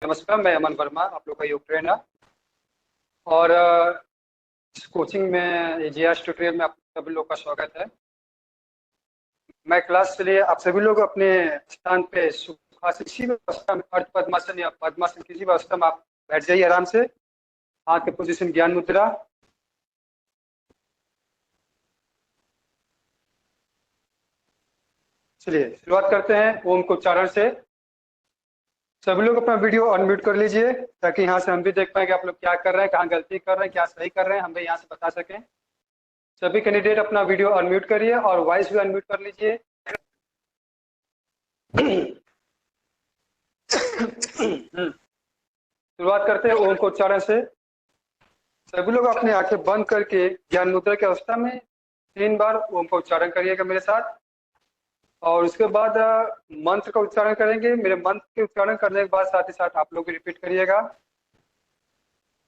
नमस्कार, मैं अमन वर्मा, आप लोग का योग ट्रेनर। और इस कोचिंग में जीएस ट्यूटोरियल में आप सभी लोग का स्वागत है। मैं क्लास के लिए आप सभी लोग अपने स्थान पे सुखासन किसी भी अवस्था में, अर्ध पद्मासन या पद्मासन किसी भी अवस्था में आप बैठ जाइए आराम से। हाथ के पोजीशन ज्ञान मुद्रा। चलिए शुरुआत करते हैं ओम को उच्चारण से। सभी लोग अपना वीडियो अनम्यूट कर लीजिए ताकि यहाँ से हम भी देख पाए कि आप लोग क्या कर रहे हैं, कहाँ गलती कर रहे हैं, क्या सही कर रहे हैं, हम भी यहाँ से बता सकें। सभी कैंडिडेट अपना वीडियो अनम्यूट करिए और वॉइस भी अनम्यूट कर लीजिए। शुरुआत करते हैं ओम को उच्चारण से। सभी लोग अपनी आंखें बंद करके ज्ञान मुद्रा की अवस्था में 3 बार ओम का उच्चारण करिएगा मेरे साथ। और उसके बाद मंत्र का उच्चारण करेंगे। मेरे मंत्र के उच्चारण करने के बाद साथ ही साथ आप लोग भी रिपीट करिएगा।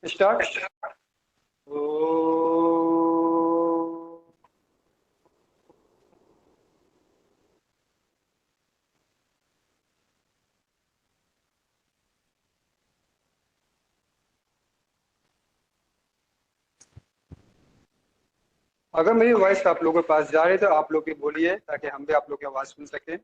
स्टार्ट। अगर मेरी वॉइस आप लोगों के पास जा रही है तो आप लोग भी बोलिए ताकि हम भी आप लोग की आवाज सुन सकें।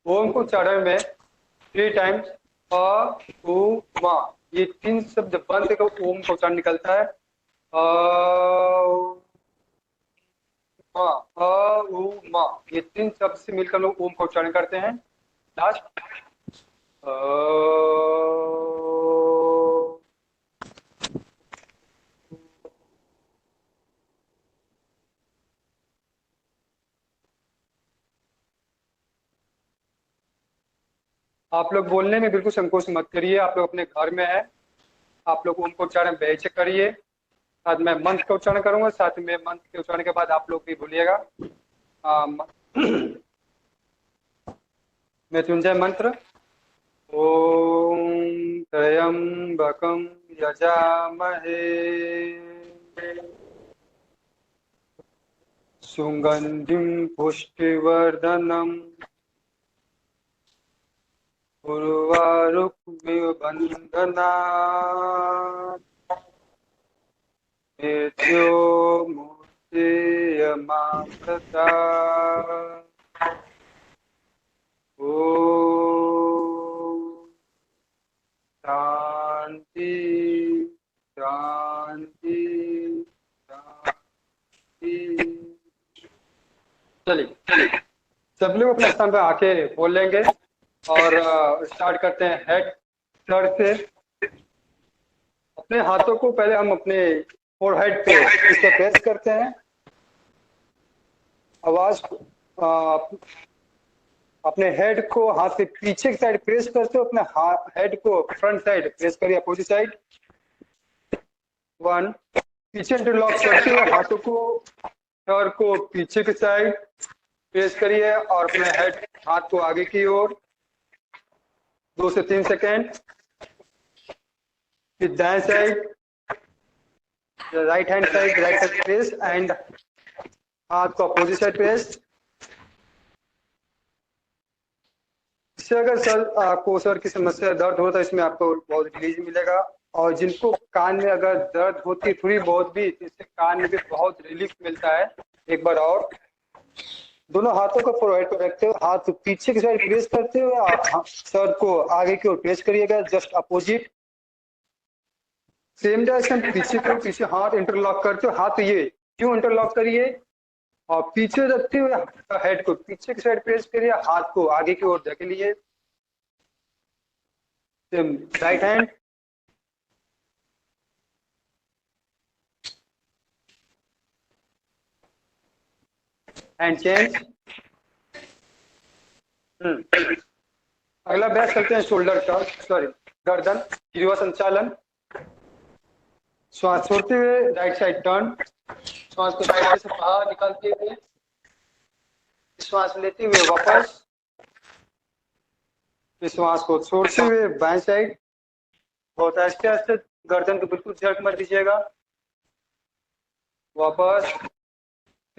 ओम को उच्चारण में 3 टाइम्स अ उ मा, ये 3 शब्द बंद करके ओम का उच्चारण निकलता है। अ मा, अ उ मा, ये 3 शब्द से मिलकर लोग ओम का उच्चारण करते हैं। लास्ट आप लोग बोलने में बिल्कुल संकोच मत करिए। आप लोग अपने घर में है, आप लोग ओम का उच्चारण बेहिचक करिए। साथ में मंत्र का उच्चारण करूंगा, साथ में मंत्र के उच्चारण के बाद आप लोग भी भूलिएगा। मृत्युंजय मंत्र। ओम त्र्यंबकं यजामहे सुगंधिं पुष्टिवर्धनम् उर्वारुकमिव बन्धनात् मृत्यो मुक्तियमामृता। ओम शांति शांति शांति। चलिए सब लोग अपने स्थान पर आके बोल लेंगे और स्टार्ट करते हैं हेड सर से। अपने हाथों को पहले हम अपने फोरहेड पे इस पर प्रेस करते हैं। आवाज अपने हेड को हाथ के पीछे की साइड प्रेस करते हो, अपने हेड को फ्रंट साइड प्रेस करिए, अपोजिट साइड। 1 पीछे इंटरलॉक करते हुए हाथों को सर को पीछे की साइड प्रेस करिए और अपने हेड हाथ को आगे की ओर 2 से 3 सेकेंड। फिर दाएं side, right hand side, right side press and हाथ को अपोजिट साइड प्रेस। इससे अगर सर की समस्या दर्द हो तो इसमें आपको बहुत रिलीज मिलेगा। और जिनको कान में अगर दर्द होती है थोड़ी बहुत भी, तो इससे कान में भी बहुत रिलीफ मिलता है। एक बार और दोनों हाथों को फोरहेड पर रखते हुए हाथ पीछे की साइड प्रेस करते हुए सर को आगे की ओर प्रेस करिएगा, जस्ट अपोजिट। सेम डायरेक्शन पीछे को, पीछे हाथ इंटरलॉक करते हुए हाथ ये क्यों इंटरलॉक करिए और पीछे रखते हुए हेड को पीछे की साइड प्रेस करिए, हाथ को आगे की ओर धकेलिए। Right hand hand change. अगला अभ्यास करते हैं शोल्डर का, सॉरी गर्दन गिरवा संचालन। श्वास छोड़ते हुए राइट साइड टर्न, श्वास को राइट से बाहर निकालते हुए श्वास लेते हुए वापस, फिर श्वास को छोड़ते हुए बाएं साइड, बहुत आस्ते आस्ते, गर्दन को बिल्कुल झटक मत दीजिएगा। वापस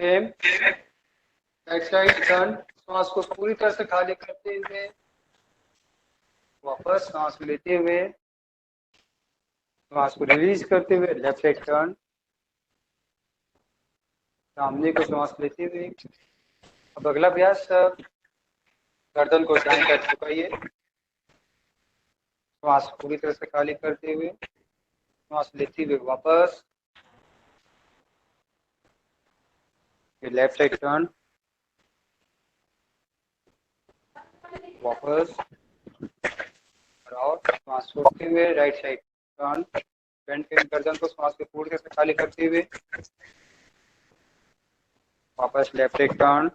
सेम बैक साइड टर्न, श्वास को पूरी तरह से खाली करते हुए वापस सांस लेते हुए, श्वास को रिलीज करते हुए लेफ्ट साइड टर्न, सामने को श्वास लेते हुए। अब अगला अभ्यास, गर्दन को दाएं साइड झुकाइए, श्वास पूरी तरह से खाली करते हुए, श्वास लेते हुए वापस, फिर लेफ्ट साइड टर्न, वापस और श्वास छोड़ते हुए राइट साइड टर्न, बेंड के गर्दन को श्वास के पूरी तरह से खाली करते हुए वापस लेफ्ट साइड टर्न,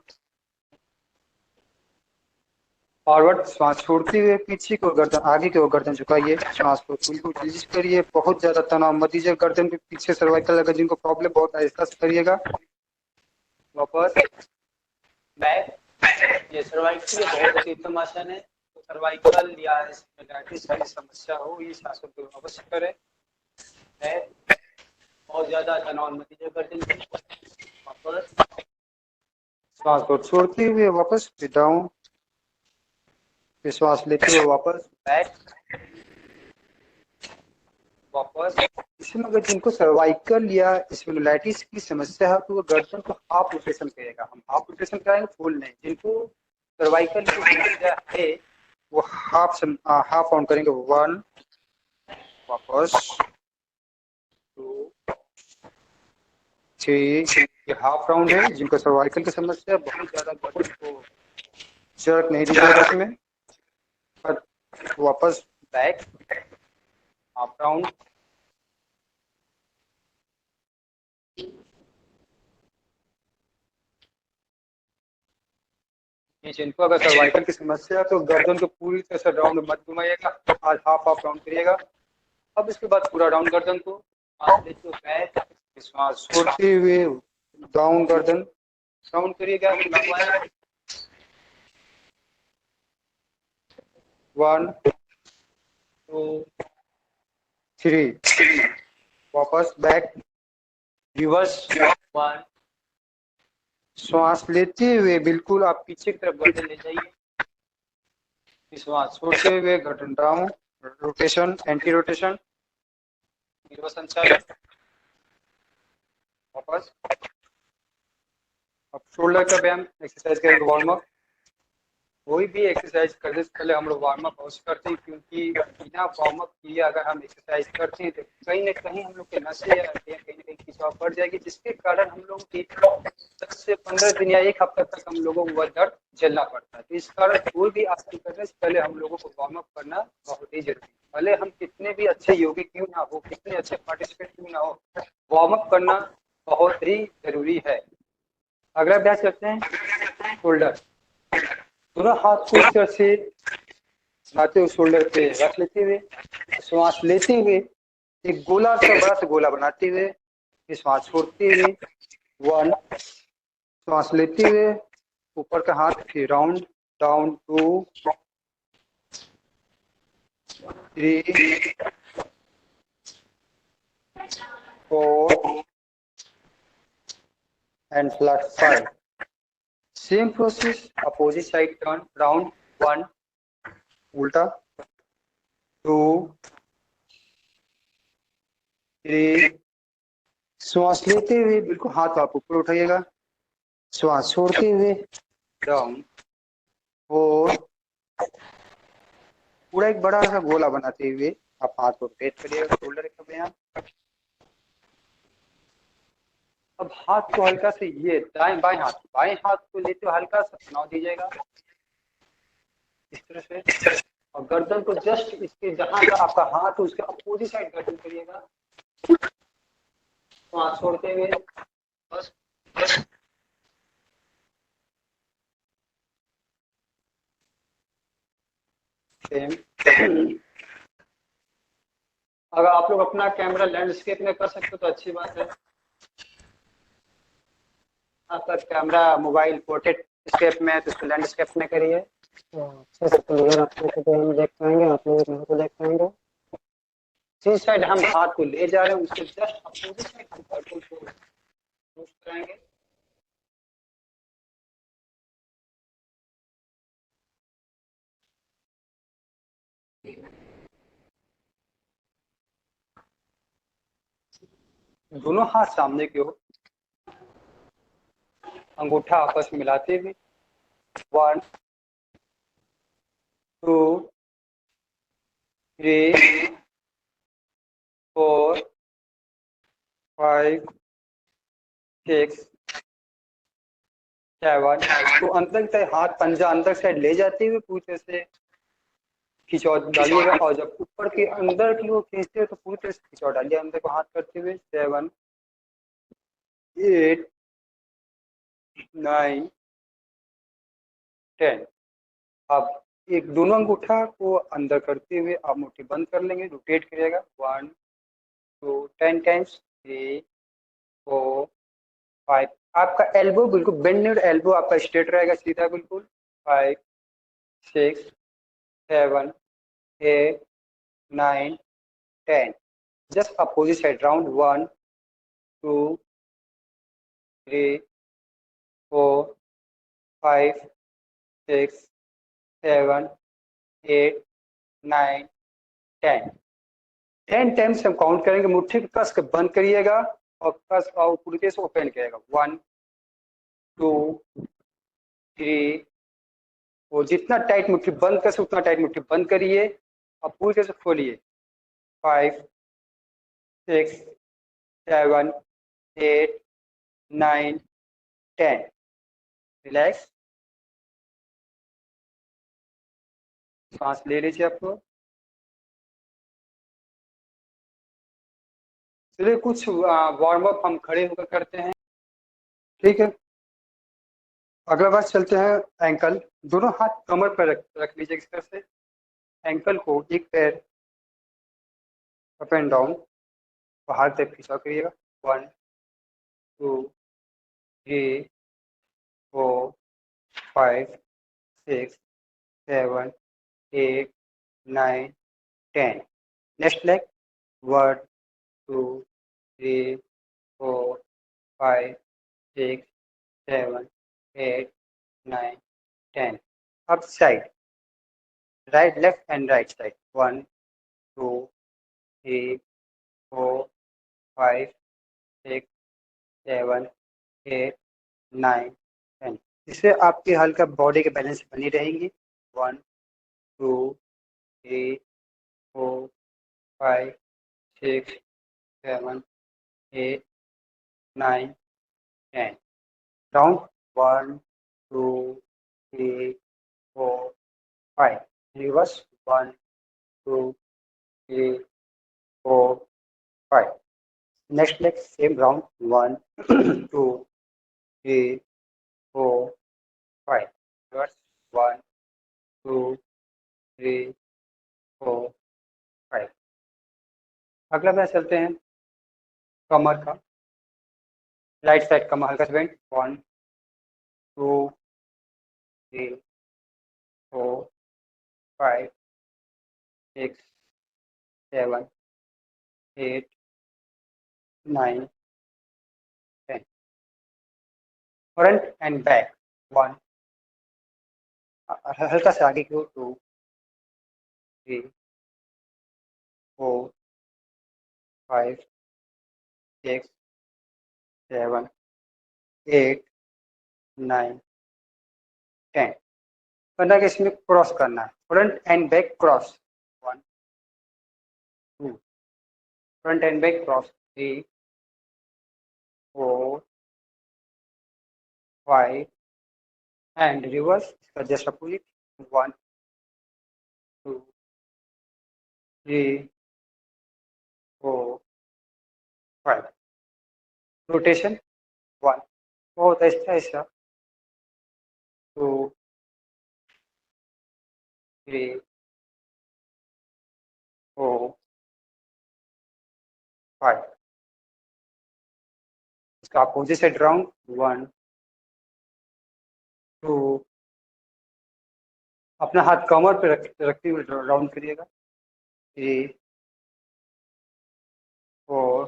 फॉरवर्ड, श्वास छोड़ते हुए पीछे को गर्दन, आगे की ओर गर्दन झुकाइए, श्वास को बिल्कुल रिलीज करिए, बहुत ज्यादा तनाव मत दीजिए गर्दन के पीछे, सर्वाइकल अगर जिनको प्रॉब्लम बहुत आहिस्ता से करिएगा। वापस बैक, ये सर्वाइकल बहुत अच्छी उत्तम आसन है, तो सर्वाइकल या स्पाइंडाइटिस की समस्या हो, ये आसन को अवश्य करें। बहुत ज्यादा तनाव मत दीजिए गर्दन के, वापस श्वास को छोड़ते हुए वापस डाउन, श्वास लेते हुए वापस बैक, वापस। इसमें अगर जिनको सर्वाइकल या स्पॉन्डिलाइटिस की समस्या है तो वो गर्दन को हाफ रोटेशन करेगा, हम हाफ रोटेशन कराएंगे, फुल नहीं। जिनको सर्वाइकल की समस्या है वो हाफ काउंट करेंगे, 1, वापस 2, 3, ये हाफ राउंड है। जिनको सर्वाइकल की समस्या बहुत ज्यादा गर्दन को जर्क नहीं दीजिएगा इसमें, वापस बैक, हाफ राउंड, जिनको अगर सर्वाइकल की समस्या है तो गर्दन को पूरी तरह से राउंड मत घुमाइएगा, आज हाफ राउंड करिएगा। अब इसके बाद पूरा राउंड गर्दन को बैक, श्वास छोड़ते हुए डाउन, गर्दन राउंड करिएगा। 1, 2, 3, वापस बैक, रिवर्स 1, श्वास लेते हुए बिल्कुल आप पीछे की तरफ गर्दन ले जाइए, श्वास छोड़ते हुए गर्दन डाउन, रोटेशन, एंटी रोटेशन, संचालन, वापस। अब शोल्डर का व्यायाम एक्सरसाइज करेंगे, वार्म अप। कोई भी एक्सरसाइज करने से पहले हम लोग वार्म अप अवश्य करते हैं, क्योंकि बिना वार्म अप किए अगर हम एक्सरसाइज करते हैं तो कहीं ना कहीं हम लोग के नसें या कहीं ना कहीं खिंचाव पड़ जाएगी, जिसके कारण हम लोग की 10 से 15 दिन या एक हफ्ते तक हम लोगों को वह दर्द झेलना पड़ता है। तो इस कारण कोई भी आसन करने से पहले हम लोगों को वार्म अप करना बहुत ही जरूरी है। भले हम कितने भी अच्छे योगी क्यों ना हो, कितने अच्छे पार्टिसिपेट क्यों ना हो, वार्म अप करना बहुत ही जरूरी है। अगला अभ्यास करते हैं शोल्डर। दोनों हाथ को इस तरह से लाते हुए शोल्डर पे रख लेते हुए, श्वास लेते हुए एक गोला सा बड़ा सा गोला बनाते हुए, श्वास छोड़ते हुए 1, श्वास लेते हुए ऊपर का हाथ, फिर round down 2, 3, 4 and flat 5. Same process, opposite side turn, round 1, उल्टा 2, 3, श्वास लेते हुए बिल्कुल हाथ आप ऊपर उठाइएगा, श्वास छोड़ते हुए डाउन 4, पूरा एक बड़ा सा गोला बनाते हुए आप हाथ को रोटेट करिएगा, शोल्डर का व्यायाम। अब हाथ को हल्का से, ये बाएं हाथ को लेते हुए हल्का सा तनाव दीजिएगा इस तरह से, और गर्दन को जस्ट इसके जहां का आपका हाथ है उसके अपोजिट साइड गर्दन करिएगा, श्वास छोड़ते हुए बस। सेम, अगर आप लोग अपना कैमरा लैंडस्केप में कर सकते हो तो अच्छी बात है। आपका कैमरा मोबाइल पोर्ट्रेट स्केप में है तो उसको लैंडस्केप में करिए। तो अच्छे से क्लियर अपने को भी हम देख पाएंगे, आप लोग मेरे को देख पाएंगे। जिस साइड हम हाथ को ले जा रहे हैं उसके जस्ट अपोजिट साइड हम बॉटल को मूव कराएंगे। दोनों हाथ सामने की ओर, अंगूठा आपस में मिलाते हुए 1 2 3 4 5 6 7। तो अंदर तक हाथ पंजा अंदर साइड ले जाते हुए पूरी तरह से खिंचाव डालिएगा, और जब ऊपर के अंदर की ओर खींचते हो तो पूरी तरह से खिंचाव डालिए अंदर को हाथ करते हुए। 7 8 9 10। अब एक दोनों अंगूठा को अंदर करते हुए आप मुट्ठी बंद कर लेंगे, रोटेट करिएगा 1 2 10 टाइम्स। 3 4 5। आपका एल्बो बिल्कुल बेंड नहीं, एल्बो आपका स्ट्रेट रहेगा, सीधा बिल्कुल। 5 6 7 8 9 10। Just opposite side round 1 2 3 4 5 6 7 8 9 10। 10 times हम काउंट करेंगे, मुट्ठी को कस के बंद करिएगा और कस और पूरी तरह से ओपन करिएगा। 1 2 3 4। जितना टाइट मुट्ठी बंद कर सके उतना टाइट मुट्ठी बंद करिए और पूरी तरह से खोलिए। 5 6 7 8 9 10। रिलैक्स, सांस ले लीजिए आपको। चलिए कुछ वार्म अप हम खड़े होकर करते हैं, ठीक है। अगला बात चलते हैं एंकल। दोनों हाथ कमर पर रख लीजिए इस तरह से। एंकल को एक पैर अप एंड डाउन बाहर तक खिंचा करिएगा। 1 2 3 4 5 6 7 8 9 10। Next leg 1 2 3 4 5 6 7 8 9 10। अब side, right left and right side. 1 2 3 4 5 6 7 8 9 10। इससे आपकी हल्का बॉडी के बैलेंस बनी रहेंगी। 1 2 3 4 5 6 7 8 9 10। Round 1 2 3 4 5। Reverse 1 2 3 4 5। Next leg same round 1 2 3 4 5। Reverse 1 2 3 4 5। अगला मैच चलते हैं कमर का। राइट साइड कमर हल्का से बेंड। 1 2 3 4 5 6 7 8 9 10। फ्रंट एंड बैक 1, हल्का से आगे की ओर 2 3 4 5 6 7 8 9 10। करना कि इसमें क्रॉस करना है, front end back cross. 1 2 front end back cross. 3 4 5 and reverse इसका जस्ट अपोजिट। 1 2 3 4 5। रोटेशन 1, बहुत ऐसा ऐसा। 2 3 4 5। इसका अपोजिट साइड राउंड 1 2 अपना हाथ कमर पे रखते हुए राउंड करिएगा। 3 4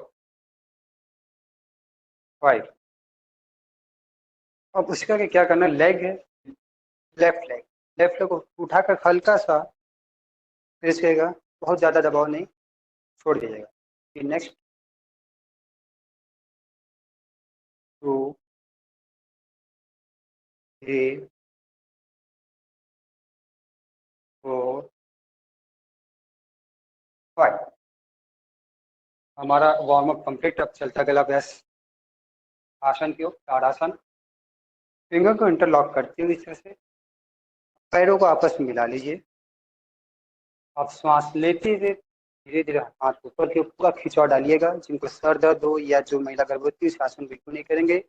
5। अब उसका क्या करना है, लेग है, लेफ्ट लेग, लेफ्ट लेग को उठाकर हल्का सा प्रेस करेगा, बहुत ज़्यादा दबाव नहीं, छोड़ दीजिएगा। फिर नेक्स्ट 2 3 4 5। हमारा वार्म अप कंप्लीट। अब चलता गला अभ्यास आसन की ओर, ताड़ासन। फिंगर को इंटरलॉक करते हुए इस तरह से पैरों को आपस में मिला लीजिए। आप श्वास लेते हुए धीरे धीरे हाथ ऊपर के पूरा खिंचाव डालिएगा। जिनको सर दर्द हो या जो महिला गर्भवती, इस आसन बिल्कुल नहीं करेंगे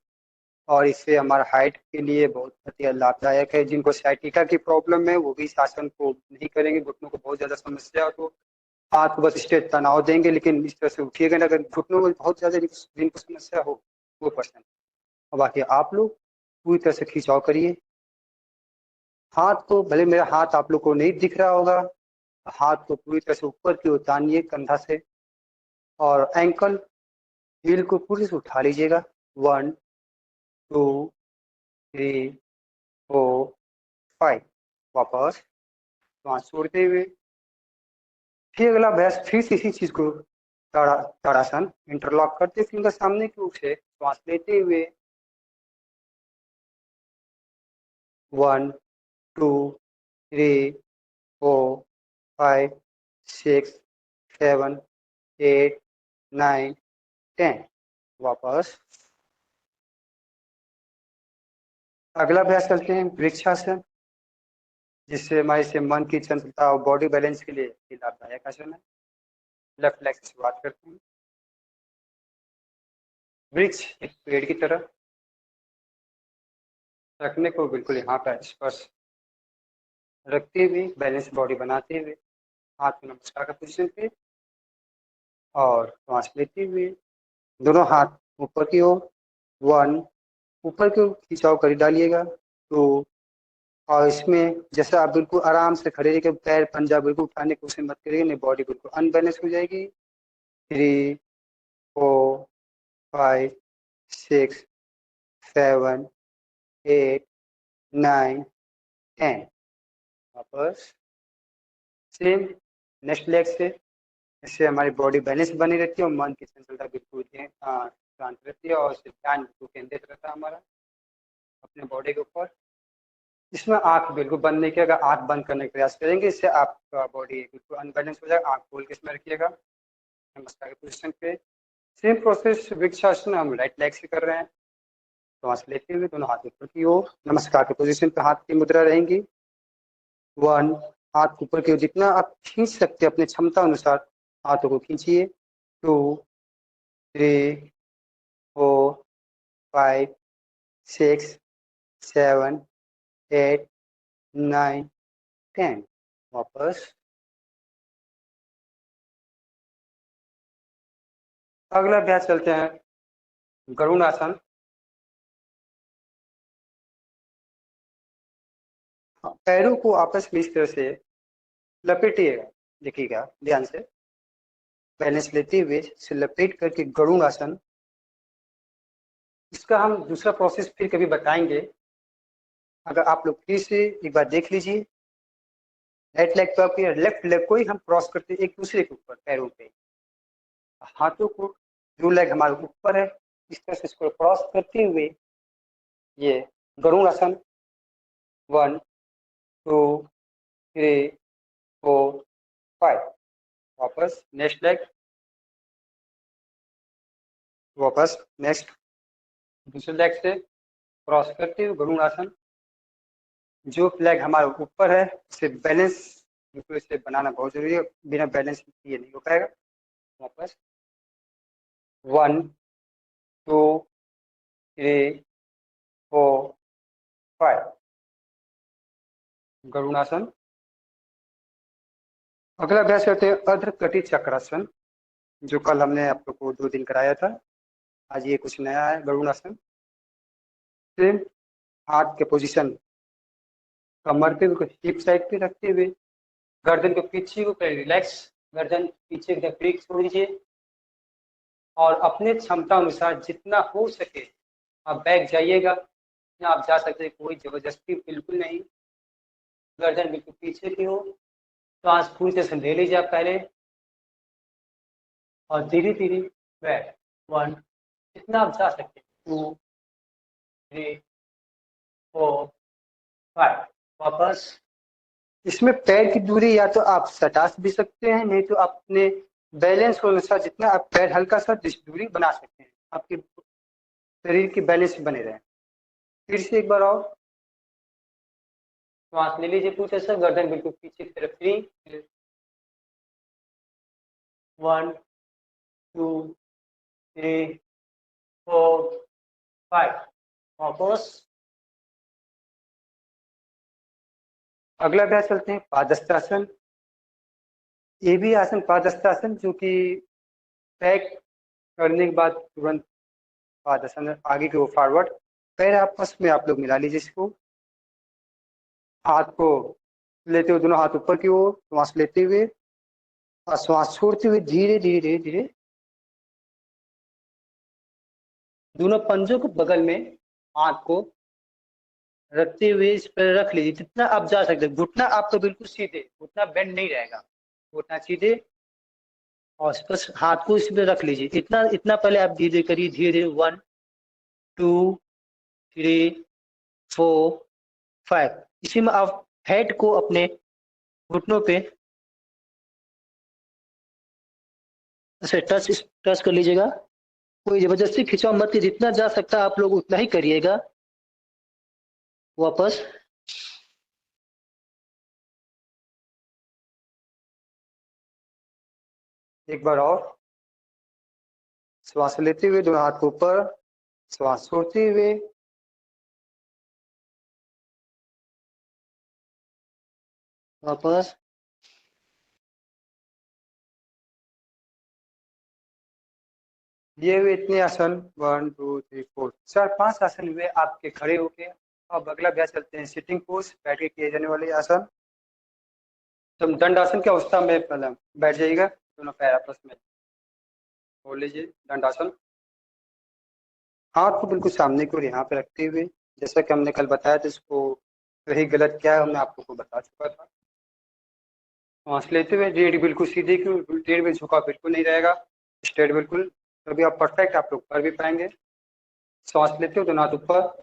और इससे हमारा हाइट के लिए बहुत अति लाभदायक है। जिनको साइटिका की प्रॉब्लम है वो भी इस आसन को नहीं करेंगे, घुटनों को बहुत ज्यादा समस्या हो तो हाथ को बस स्ट्रेट तनाव देंगे, लेकिन इस तरह से उठिएगा ना। अगर घुटनों में बहुत ज्यादा जिनको समस्या हो वो पर्सन, और बाकी आप लोग पूरी तरह से खिंचाव करिए। हाथ को, भले मेरा हाथ आप लोग को नहीं दिख रहा होगा, हाथ को पूरी तरह से ऊपर की ओर तानिए कंधा से, और एंकल हील को पूरी से उठा लीजिएगा। 1 2 3 4 5। वापस श्वास छोड़ते हुए फिर अगला अभ्यास, फिर से इसी चीज को ताड़ासन इंटरलॉक करते फिंगर सामने की ओर से श्वास लेते हुए 1 2 3 4 5 6 7 8 9 10। वापस अगला अभ्यास करते हैं वृक्षासन, जिससे हमारे से मन की चंचलता और बॉडी बैलेंस के लिए लाभदायक आसन है। लेफ्ट लेग से शुरुआत करते हैं। वृक्ष एक पेड़ की तरह रखने को बिल्कुल यहाँ का स्पर्श रखते हुए, बैलेंस बॉडी बनाते हुए हाथ को नमस्कार का पोजीशन पे और श्वास लेते हुए दोनों हाथ ऊपर की ओर, 1 ऊपर की ओर खिंचाव कर डालिएगा। 2, और इसमें जैसे आप बिल्कुल आराम से खड़े रहिए, पैर पंजा बिल्कुल उठाने की कोशिश मत करिए, नहीं बॉडी बिल्कुल अनबैलेंस हो जाएगी। 3 4 5 6 7 8 9 10। वापस सेम नेक्स्ट लेग से, इससे हमारी बॉडी बैलेंस बनी रहती है और मन की चंचलता बिल्कुल शांत रहती है और इससे ध्यान बिल्कुल केंद्रित रहता है हमारा अपने बॉडी के ऊपर। इसमें आंख बिल्कुल बंद नहीं किया, अगर आंख बंद करने का प्रयास करेंगे इससे आपका बॉडी बिल्कुल अनबैलेंस हो जाएगा। आंख खोल के इसमें रखिएगा नमस्कार के पोजिशन पे। सेम प्रोसेस वृक्षासन हम राइट लेग से कर रहे हैं। श्वास लेते हुए दोनों हाथ ऊपर की ओर, नमस्कार के पोजिशन पे हाथ की मुद्रा रहेंगी। 1, हाथ ऊपर की ओर जितना आप खींच सकते हैं अपने क्षमता अनुसार हाथों को खींचिए। 2 3 4 5 6 7 8 9 10। वापस अगला अभ्यास चलते हैं गरुड़ आसन। पैरों को आपस में इस तरह से लपेटिएगा, देखिएगा ध्यान से, बैलेंस लेते हुए से लपेट करके गरुड़ आसन। इसका हम दूसरा प्रोसेस फिर कभी बताएंगे, अगर आप लोग फिर से एक बार देख लीजिए। राइट लेग पर लेफ्ट लेग को ही हम क्रॉस करते एक दूसरे के ऊपर पैरों पे, हाथों को, जो लेग हमारे ऊपर है इस तरह से इसको क्रॉस करते हुए ये गरुड़ आसन। 1 2 3 4 5। वापस नेक्स्ट लेग, वापस नेक्स्ट दूसरे लेग से क्रॉस करते हुए गरुड़ आसन। जो लेग हमारे ऊपर है उसे बैलेंस बिल्कुल इसे बनाना बहुत जरूरी है, बिना बैलेंस ये नहीं हो पाएगा। वापस 1 2 3 4 5। गरुड़ासन। अगला अभ्यास करते हैं अर्ध कटी चक्रासन, जो कल हमने आप लोग को 2 दिन कराया था। आज ये कुछ नया है गरुड़ासन। सेम हाथ के पोजीशन कमर पे बिल्कुल हिप साइड पे रखते हुए गर्दन को पीछे को करें रिलैक्स, गर्दन पीछे की तरफ ब्रेक छोड़ दीजिए और अपने क्षमता अनुसार जितना हो सके आप बैक जाइएगा, या आप जा सकते हैं, कोई जबरदस्ती बिल्कुल नहीं। गर्दन बिल्कुल पीछे की हो, सांस पूरी तरह से ले लीजिए आप पहले और धीरे धीरे बैक, 1, जितना आप जा सकते हैं, 2, 3, 4, 5, वापस। इसमें पैर की दूरी या तो आप सटा भी सकते हैं, नहीं तो अपने बैलेंस के अनुसार जितना आप पैर हल्का सा दूरी बना सकते हैं, आपके शरीर की बैलेंस बने रहे। फिर से एक बार और सांस ले लीजिए पूरे से, गर्दन बिल्कुल पीछे की तरफ, 3, 1, 2, 3, 4, 5, वापस। अगला अभ्यास चलते हैं पादहस्तासन। ये भी आसन पादहस्तासन जो कि पैक करने के बाद तुरंत पादहस्तासन आगे की ओर फॉरवर्ड, पैर आपस में आप लोग मिला लीजिए इसको, हाथ को लेते हुए दोनों हाथ ऊपर की ओर, श्वास लेते हुए और श्वास छोड़ते हुए धीरे धीरे धीरे धीरे दोनों पंजों को बगल में हाथ को रखते हुए इस पर रख लीजिए जितना आप जा सकते हैं। घुटना आपका बिल्कुल सीधे, घुटना बेंड नहीं रहेगा, घुटना सीधे और बस हाथ को इस पे रख लीजिए। इतना इतना पहले आप धीरे करिए, धीरे धीरे, 1, 2, 3, 4, 5। इसी में आप हेड को अपने घुटनों पे ऐसे टच टच कर लीजिएगा, कोई जबरदस्ती खिंचाव मत कीजिए, जितना जा सकता है आप लोग उतना ही करिएगा। वापस, एक बार और श्वास लेते हुए दोनों हाथ को ऊपर, श्वास छोड़ते हुए वापस। ये हुए इतने आसन, 1, 2, 3, 4, 4-5 आसन हुए आपके खड़े होके। अब अगला अभ्यास चलते हैं सिटिंग पोज, बैठ के किए जाने वाले आसन। तो दंड आसन की अवस्था में पहले बैठ जाइएगा, दोनों पैर आपस में खोल लीजिए, दंड आसन। हाथ को बिल्कुल सामने की ओर यहाँ पे रखते हुए, जैसा कि हमने कल बताया था, इसको सही गलत क्या है मैं आप लोग को बता चुका था। सांस लेते हुए रीढ़ बिल्कुल सीधे की ओर, रीढ़ में झुकाव बिल्कुल नहीं रहेगा, स्ट्रेट बिल्कुल, तभी आप परफेक्ट आप लोग कर भी पाएंगे। सांस लेते हुए दोनों हाथ ऊपर,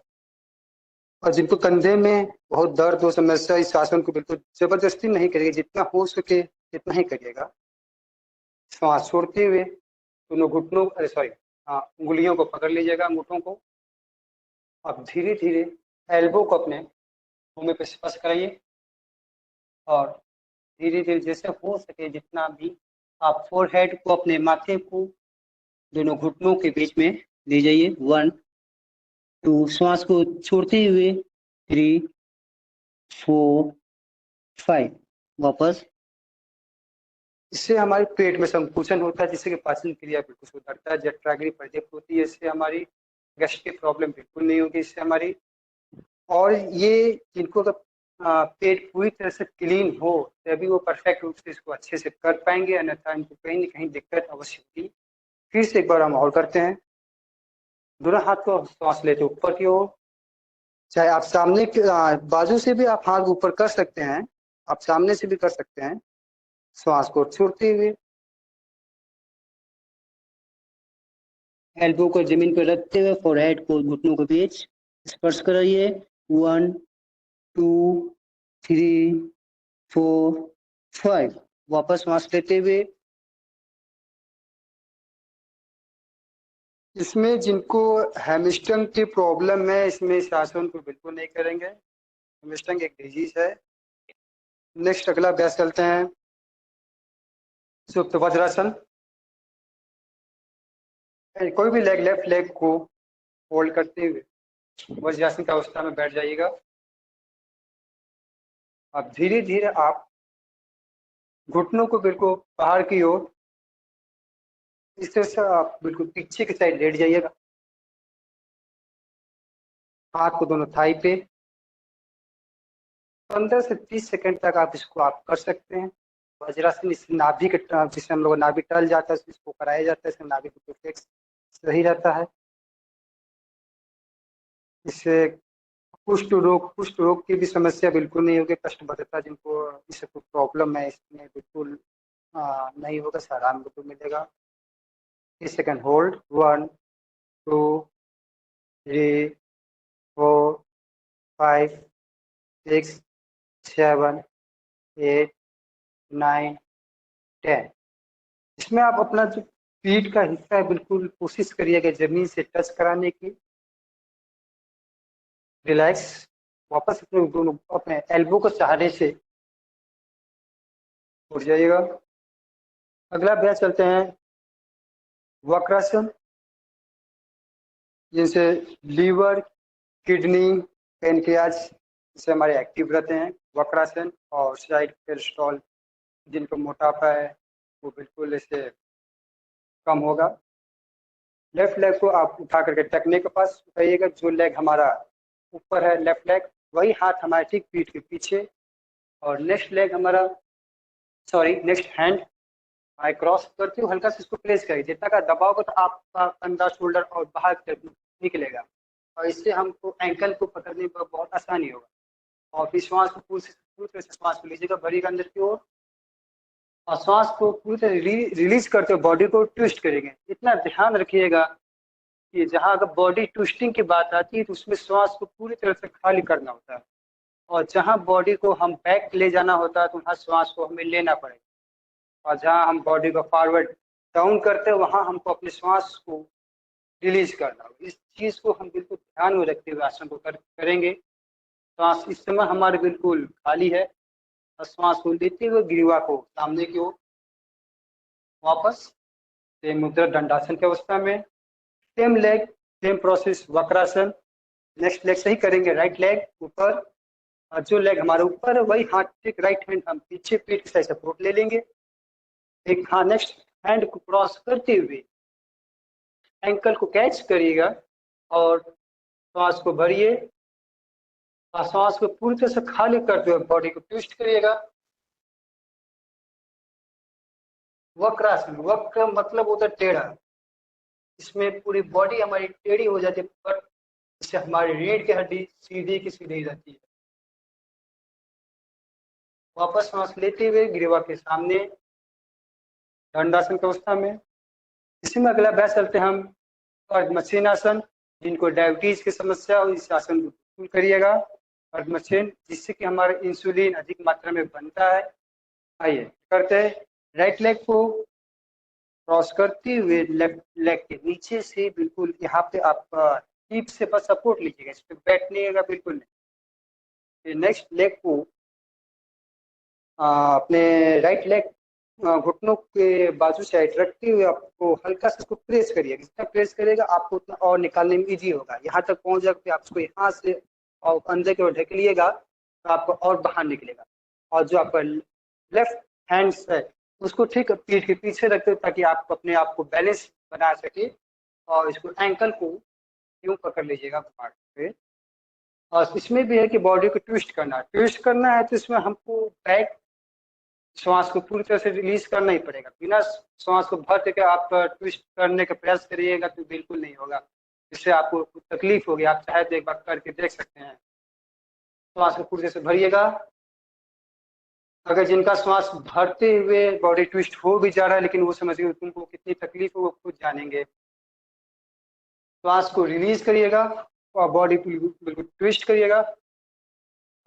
और जिनको कंधे में बहुत दर्द हो, समस्या, इस आसन को बिल्कुल जबरदस्ती नहीं करिएगा, जितना हो सके जितना ही करिएगा। श्वास छोड़ते हुए दोनों घुटनों, अरे सॉरी, हाँ, उंगलियों को पकड़ लीजिएगा, अंगूठों को। अब धीरे धीरे एल्बो को अपने मुंह पे स्पर्श कराइए और धीरे धीरे जैसे हो सके जितना भी आप फोरहेड को, अपने माथे को दोनों घुटनों के बीच में ले जाइए, 1, 2, श्वास को छोड़ते हुए, 3, 4, 5, वापस। इससे हमारे पेट में संकुचन होता है, जिससे कि पाचन क्रिया बिल्कुल सुधरता है, जठराग्नि पर्याप्त होती है, इससे हमारी गैस्ट्रिक प्रॉब्लम बिल्कुल नहीं होगी इससे हमारी। और ये जिनको अगर पेट पूरी तरह से क्लीन हो तभी वो परफेक्ट रूप से इसको अच्छे से कर पाएंगे, अन्यथा इनको कहीं ना कहीं दिक्कत अवश्य होगी। फिर से एक बार हम और करते हैं, दोनों हाथ को श्वास लेते ऊपर की ओर, चाहे आप सामने के बाजू से भी आप हाथ ऊपर कर सकते हैं, आप सामने से भी कर सकते हैं। श्वास को छोड़ते हुए एल्बो को जमीन पर रखते हुए फोरहेड को घुटनों के बीच स्पर्श कराइए, 1, 2, 3, 4, 5, वापस सांस लेते हुए। इसमें जिनको हैमस्ट्रिंग की प्रॉब्लम है, इसमें इस आसन को बिल्कुल नहीं करेंगे, हैमस्ट्रिंग एक डिजीज है। नेक्स्ट अगला अभ्यास चलते हैं सुप्त वज्रासन। कोई भी लेफ्ट लेग को होल्ड करते हुए वज्रासन की अवस्था में बैठ जाइएगा। अब धीरे धीरे आप घुटनों को बिल्कुल बाहर की ओर, इस तरह से आप बिल्कुल पीछे की साइड लेट जाइएगा, हाथ को दोनों थाई पे 15 से 30 सेकंड तक आप इसको आप कर सकते हैं। वज्रासन इस नाभि के जिससे हम लोग नाभि टल जाता है इसको कराया जाता है, इससे नाभि का रिफ्लेक्स सही रहता है। इससे कुष्ठ रोग की भी समस्या बिल्कुल नहीं होगी। कष्टबद्धता जिनको इससे कोई प्रॉब्लम है इसमें बिल्कुल नहीं होगा, आराम बिल्कुल मिलेगा। 30 सेकंड होल्ड, 1 2 3 4 5 6 7 8 9 10। इसमें आप अपना जो पीठ का हिस्सा है बिल्कुल कोशिश करिएगा जमीन से टच कराने की। रिलैक्स, वापस अपने दोनों अपने एल्बो के सहारे से उठ जाइएगा। अगला अभ्यास चलते हैं वक्रासन, जिनसे लीवर, किडनी, पेनक्रियाज से हमारे एक्टिव रहते हैं। वक्रासन और साइड कोलेस्ट्रॉल, जिनको मोटापा है वो बिल्कुल इससे कम होगा। लेफ्ट लेग को आप उठा करके टखने के पास उठाइएगा। जो लेग हमारा ऊपर है लेफ्ट लेग, वही हाथ हमारे ठीक पीठ के पीछे, और नेक्स्ट लेग हमारा नेक्स्ट हैंड आई क्रॉस करते हुए हल्का से इसको प्रेस करिए। जितना का दबाव तो आपका कंधा, शोल्डर और बाहर की तरफ निकलेगा, और इससे हमको एंकल को पकड़ने में बहुत आसानी होगा। और फिर श्वास को पूरी तरह से श्वास को लीजिएगा भरी के अंदर की ओर, और श्वास को पूरी तरह रिलीज करते हुए बॉडी को ट्विस्ट करेंगे। इतना ध्यान रखिएगा कि जहाँ अगर बॉडी ट्विस्टिंग की बात आती है तो उसमें श्वास को पूरी तरह से खाली करना होता है, और जहाँ बॉडी को हम बैक ले जाना होता है तो वहाँ श्वास को हमें लेना पड़ेगा, और जहाँ हम बॉडी को फॉरवर्ड डाउन करते हैं वहाँ हमको अपने श्वास को रिलीज करना होगा। इस चीज़ को हम बिल्कुल ध्यान में रखते हुए आसन को करेंगे। श्वास इस समय हमारे बिल्कुल खाली है, और श्वास को लेते हुए ग्रीवा को सामने की ओर वापस सेम मुद्रा दंडासन की अवस्था में। Same leg same process Vakrasana. Next leg सही करेंगे, राइट लेग ऊपर, और जो लेग हमारे ऊपर है वही हाथ ठीक राइट हैंड हम पीछे पीठ से सपोर्ट ले लेंगे। एक हाथ नेक्स्ट हैंड को क्रॉस करते हुए एंकल को कैच करिएगा, और श्वास को भरिए, और श्वास को पूरी तरह से खाली करते हुए बॉडी को ट्विस्ट करिएगा। वक्रासन, वक्र मतलब होता है टेढ़ा, इसमें पूरी बॉडी हमारी टेढ़ी हो जाती है, पर इससे हमारी रीढ़ की हड्डी सीधी की सीधी रहती है। वापस सांस लेते हुए ग्रीवा के सामने दंडासन की अवस्था में। इसी में अगला अभ्यास चलते हैं हम पद्मासन। जिनको डायबिटीज की समस्या हो इस आसन को बिल्कुल करिएगा पद्मासन, जिससे कि हमारा इंसुलिन अधिक मात्रा में बनता है। आइए करते हैं। राइट लेग को क्रॉस करते हुए लेफ्ट लेग के नीचे से बिल्कुल यहाँ पे आप हिप से बस सपोर्ट लीजिएगा, इस पर बैठने बिल्कुल नहीं। नेक्स्ट लेग को अपने राइट लेग घुटनों के बाजू साइड रखते हुए आपको हल्का सा इसको प्रेस करिएगा। जितना प्रेस करेगा आपको उतना और निकालने में इजी होगा। यहाँ तक पहुँच जाकर आप इसको यहाँ से और अंदर की ओर ढकेलिएगा तो आपको और बाहर निकलेगा। और जो आपका लेफ्ट हैंड है उसको ठीक पीठ के पीछे रखते हो ताकि आप अपने आप को बैलेंस बना सके, और इसको एंकल को यूं पकड़ लीजिएगा पार्ट पे। और इसमें भी है कि बॉडी को ट्विस्ट करना है तो इसमें हमको बैक श्वास को पूरी तरह से रिलीज करना ही पड़ेगा। बिना श्वास को भर के आप ट्विस्ट करने का प्रयास करिएगा तो बिल्कुल नहीं होगा, इससे आपको तकलीफ होगी। आप चाहे तो एक बार करके देख सकते हैं। श्वास को पूरी तरह से भरिएगा। अगर जिनका श्वास भरते हुए बॉडी ट्विस्ट हो भी जा रहा है लेकिन वो समझिए तुमको कितनी तकलीफ हो वो खुद जानेंगे। श्वास को रिलीज करिएगा और बॉडी बिल्कुल ट्विस्ट करिएगा,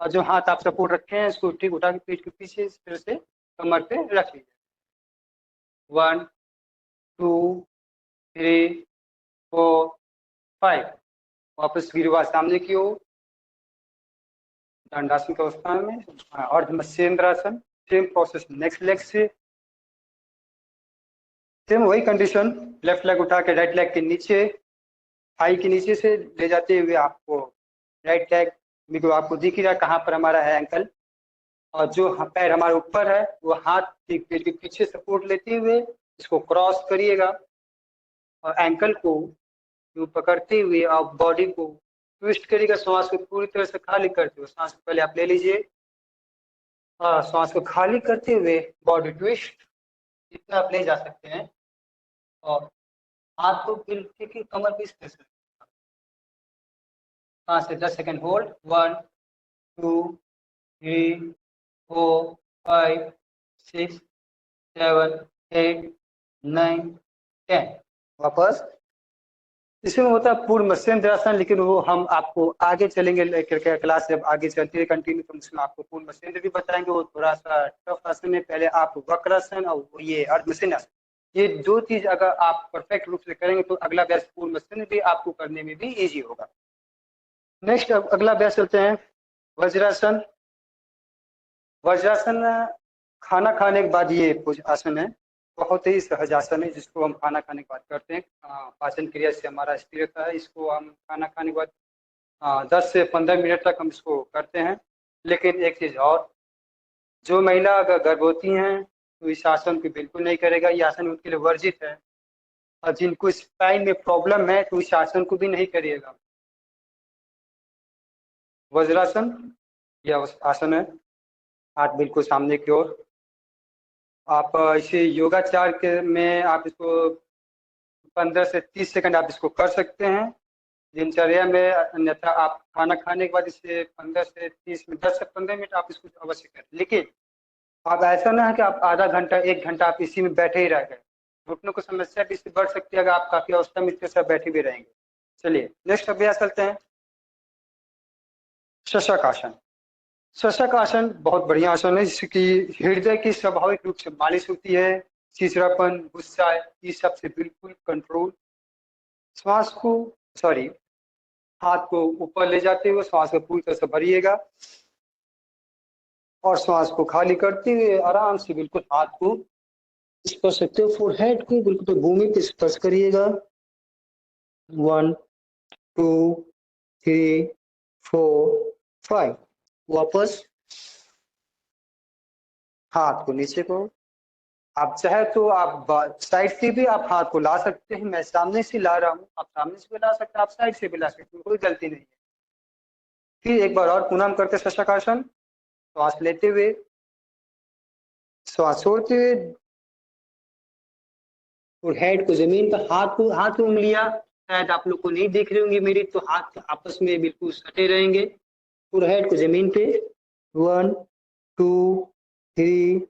और जो हाथ आप सपोर्ट रखे हैं इसको ठीक उठा के पीठ के पीछे इस तरह से कमर पे रख लीजिए। 1 2 3 4 5। वापस गिरवा सामने की ओर दंडासन की अवस्था में। Ardha Matsyendrasana, same process next leg से, सेम वही कंडीशन। लेफ्ट लेग उठा के राइट लेग के नीचे थाई के नीचे से ले जाते हुए आपको राइट लेग आपको दिख ही रहा है कहाँ पर हमारा है एंकल, और जो पैर हमारे ऊपर है वो हाथ पेट के पीछे सपोर्ट लेते हुए इसको क्रॉस करिएगा, और एंकल को पकड़ते हुए आप बॉडी को ट्विस्ट करिएगा। श्वास को पूरी तरह से खाली करते हुए सांस पहले आप ले लीजिए, श्वास को खाली करते हुए बॉडी ट्विस्ट इतना आप ले जा सकते हैं और हाथ को बिल्कुल की कमर पे स्ट्रेच करें। 5 से 10 सेकंड होल्ड। 1 2 3 4 5 6 7 8 9 10। वापस। इसमें होता है पूर्ण मत्स्येंद्रासन, लेकिन वो हम आपको आगे चलेंगे लेकर के क्लास जब आगे चलती है कंटिन्यू, तो उसमें आपको पूर्ण मत्स्येंद्र भी बताएंगे। वो थोड़ा सा टफ आसन है। पहले आप वक्रासन और ये अर्धमत्स्येंद्रासन, ये दो चीज अगर आप परफेक्ट रूप से करेंगे तो अगला अभ्यास पूर्ण मत्स्येंद्र भी आपको करने में भी इजी होगा। नेक्स्ट अगला अभ्यास चलते हैं वज्रासन। वज्रासन खाना खाने के बाद ये आसन है, बहुत ही सहज आसन है जिसको हम खाना खाने के बाद करते हैं। पाचन क्रिया से हमारा स्थिर रहता है। इसको हम खाना खाने के बाद 10 से 15 मिनट तक हम इसको करते हैं। लेकिन एक चीज और, जो महिला अगर गर्भवती हैं तो इस आसन को बिल्कुल नहीं करेगा, ये आसन उनके लिए वर्जित है। और जिनको स्पाइन में प्रॉब्लम है तो इस आसन को भी नहीं करिएगा। वज्रासन यह आसन है, हाथ बिल्कुल सामने की ओर। आप इसे योगाचार के में आप इसको 15 से 30 सेकंड आप इसको कर सकते हैं दिनचर्या में। अन्यथा आप खाना खाने के बाद इसे 15 से 30 मिनट, 10 से 15 मिनट आप इसको अवश्य करें। लेकिन आप ऐसा ना है कि आप आधा घंटा 1 घंटा आप इसी में बैठे ही रह गए। घुटनों की समस्या भी इससे बढ़ सकती है अगर आप काफी अवस्था में इसके साथ बैठे भी रहेंगे। चलिए नेक्स्ट अभ्यास करते हैं शशक आसन। शशक आसन बहुत बढ़िया आसन है जिसकी हृदय की स्वाभाविक रूप से मालिश होती है। चिड़चिड़ापन, गुस्सा, इस सब से बिल्कुल कंट्रोल। श्वास को सॉरी हाथ को ऊपर ले जाते हुए श्वास को पूरी तरह से भरिएगा और श्वास को खाली करते हुए आराम से बिल्कुल हाथ को स्पर्श करते हुए फोरहेड को बिल्कुल भूमि पे स्पर्श करिएगा। 1 2 3 4 5। वापस हाथ को नीचे को। आप चाहे तो आप साइड से भी आप हाथ को ला सकते हैं। मैं सामने से ला रहा हूँ, आप सामने से भी ला सकते हैं, आप साइड से भी ला सकते हैं, कोई गलती नहीं है। फिर एक बार और पुनः हम करते हैं शशक आसन। श्वास लेते हुए, श्वास छोड़ते हुए और हेड को जमीन पर, हाथ उंगलियां शायद आप लोग को नहीं दिख रही होंगी मेरी, तो हाथ आपस में बिल्कुल सटे रहेंगे। पूरा हेड को जमीन पे। 1 2 3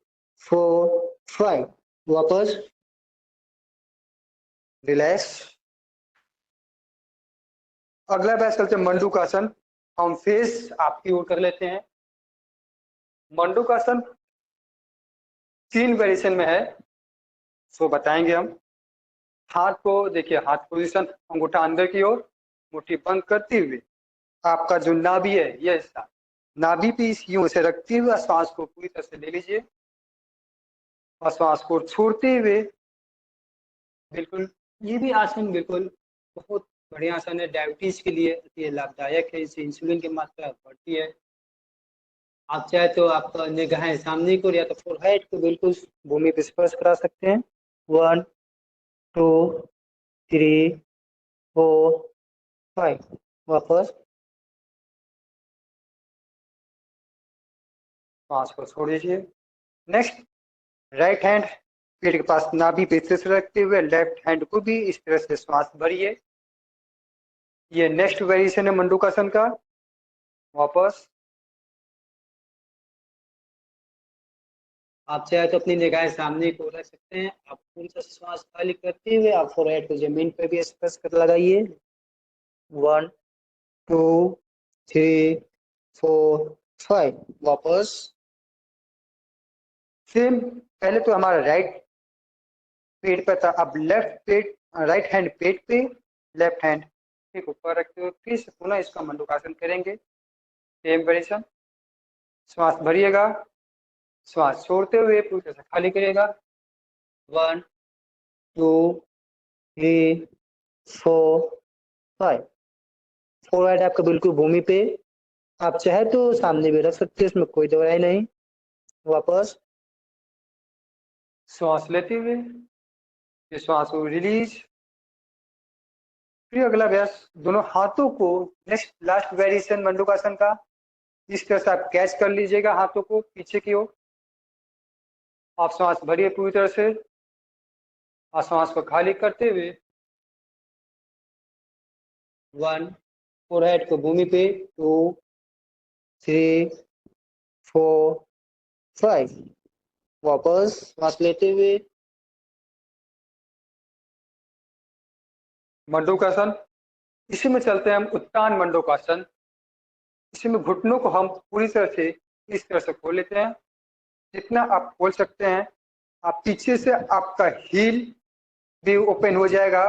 4 5। वापस रिलैक्स। अगला अभ्यास करते हैं मंडूकासन। हम फेस आपकी ओर कर लेते हैं। मंडूकासन 3 वेरिएशन में है, सो बताएंगे हम। हाथ को देखिए, हाथ पोजीशन, अंगूठा अंदर की ओर, मुट्ठी बंद करते हुए आपका जो नाभि है यह हिस्सा, नाभि पे यूं से रखते हुए श्वास को पूरी तरह से ले लीजिए और श्वास को छोड़ते हुए बिल्कुल। ये भी आसन बिल्कुल बहुत बढ़िया आसन है, डायबिटीज के लिए ये लाभदायक है। इससे इंसुलिन की मात्रा बढ़ती है। आप चाहे तो आप निगाहें सामने को या तो फोरहेड को बिल्कुल भूमि पे स्पर्श करा सकते हैं। 1 2 3 4 5। वापस श्वास को छोड़ दीजिए। नेक्स्ट, राइट हैंड पेट के पास नाभि पे से रखते हुए लेफ्ट हैंड को भी इस तरह से श्वास भरिए। ये नेक्स्ट वेरिएशन है मंडूकासन का। वापस आप चाहे तो अपनी निगाहें सामने को रख सकते हैं। आप पूरी तरह से श्वास खाली करते हुए आप फोरहेड को जमीन पर भी स्पर्श कर लगाइए। 1 2 3 4 5। वापस सेम, पहले तो हमारा राइट पेट पे था, अब लेफ्ट पेट, राइट हैंड पेट पे, लेफ्ट हैंड ठीक ऊपर रखते हुए फिर से पुनः इसका मंडूकासन करेंगे। Same variation. श्वास भरिएगा, श्वास छोड़ते हुए पूरी तरह से खाली करिएगा। 1 2 3 4 5। फोरहेड आपका बिल्कुल भूमि पे। आप चाहे तो सामने भी रख सकते हैं, इसमें कोई दवाई नहीं। वापस श्वास लेते हुए फिर श्वास को रिलीज। फिर अगला अभ्यास, दोनों हाथों को नेक्स्ट लास्ट वेरिएशन मंडूकासन का, इस तरह से आप कैच कर लीजिएगा हाथों को पीछे की ओर। आप सांस भरिए पूरी तरह से और सांस को खाली करते हुए 1, फोरहेड को भूमि पे, 2, 3, 4, 5। वापस सांस लेते हुए मंडूकासन। इसी में चलते हैं हम उत्तान मंडूकासन। इसी में घुटनों को हम पूरी तरह से इस तरह से खोल लेते हैं, जितना आप खोल सकते हैं। आप पीछे से आपका हील भी ओपन हो जाएगा